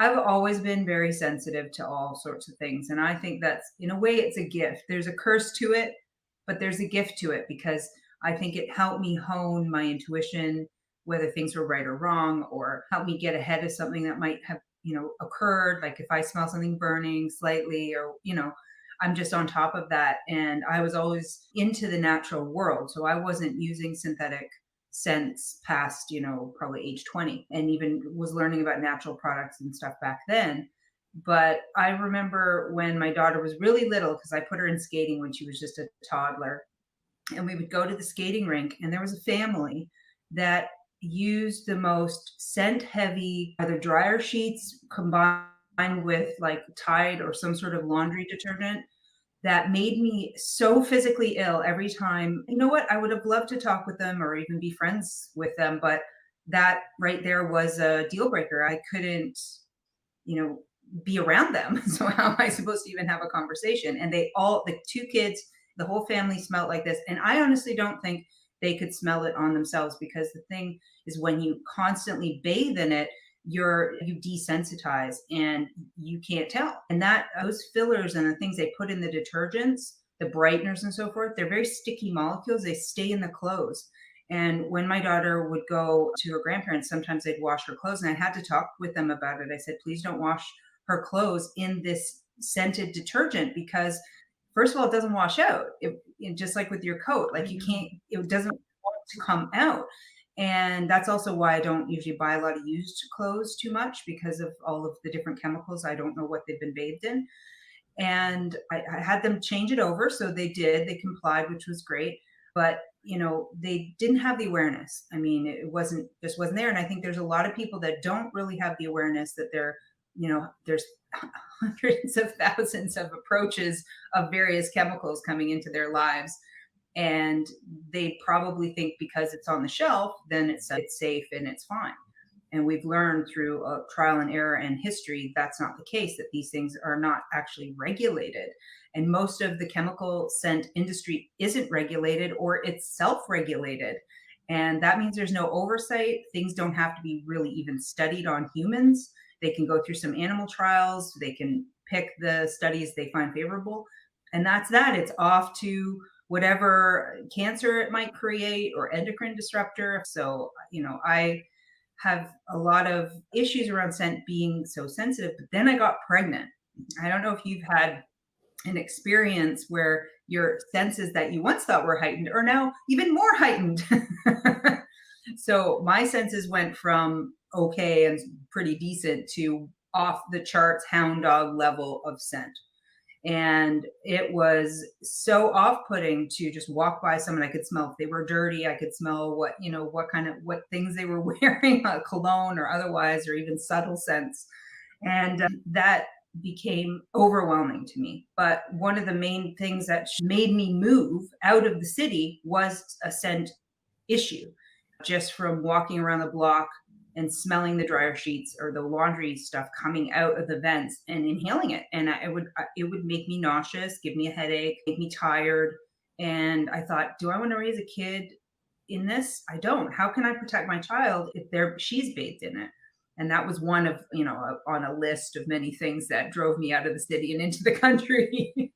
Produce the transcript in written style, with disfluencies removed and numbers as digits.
I've always been very sensitive to all sorts of things. And I think that's, in a way, it's a gift. There's a curse to it, but there's a gift to it because I think it helped me hone my intuition, whether things were right or wrong, or help me get ahead of something that might have, occurred. Like if I smell something burning slightly, or, I'm just on top of that. And I was always into the natural world. So I wasn't using synthetic since past, probably age 20, and even was learning about natural products and stuff back then. But I remember when my daughter was really little, because I put her in skating when she was just a toddler, and we would go to the skating rink, and there was a family that used the most scent heavy, either dryer sheets combined with like Tide or some sort of laundry detergent that made me so physically ill every time. You know what? I would have loved to talk with them or even be friends with them, but that right there was a deal breaker. I couldn't, you know, be around them. So how am I supposed to even have a conversation? And the two kids, the whole family smelled like this. And I honestly don't think they could smell it on themselves, because the thing is, when you constantly bathe in it, you desensitize and you can't tell. And that those fillers and the things they put in the detergents, the brighteners and so forth, they're very sticky molecules. They stay in the clothes. And when my daughter would go to her grandparents, sometimes they'd wash her clothes, and I had to talk with them about it. I said, please don't wash her clothes in this scented detergent, because first of all, it doesn't wash out. Just like with your coat, like you can't, it doesn't want to come out. And that's also why I don't usually buy a lot of used clothes too much, because of all of the different chemicals. I don't know what they've been bathed in. And I had them change it over. So they did, they complied, which was great. But they didn't have the awareness. I mean, it wasn't there. And I think there's a lot of people that don't really have the awareness that there's hundreds of thousands of approaches of various chemicals coming into their lives. And they probably think because it's on the shelf, then it's safe and it's fine. And we've learned through trial and error and history that's not the case, that these things are not actually regulated. And most of the chemical scent industry isn't regulated, or it's self-regulated. And that means there's no oversight. Things don't have to be really even studied on humans. They can go through some animal trials. They can pick the studies they find favorable. And that's that. It's off to whatever cancer it might create or endocrine disruptor. So, I have a lot of issues around scent being so sensitive. But then I got pregnant. I don't know if you've had an experience where your senses that you once thought were heightened are now even more heightened. So my senses went from okay and pretty decent to off the charts hound dog level of scent. And it was so off-putting to just walk by someone. I could smell if they were dirty. I could smell what things they were wearing, a cologne or otherwise, or even subtle scents. And that became overwhelming to me. But one of the main things that made me move out of the city was a scent issue. Just from walking around the block and smelling the dryer sheets or the laundry stuff coming out of the vents and inhaling it. And it would make me nauseous, give me a headache, make me tired. And I thought, do I want to raise a kid in this? I don't. How can I protect my child if she's bathed in it? And that was one of, on a list of many things that drove me out of the city and into the country.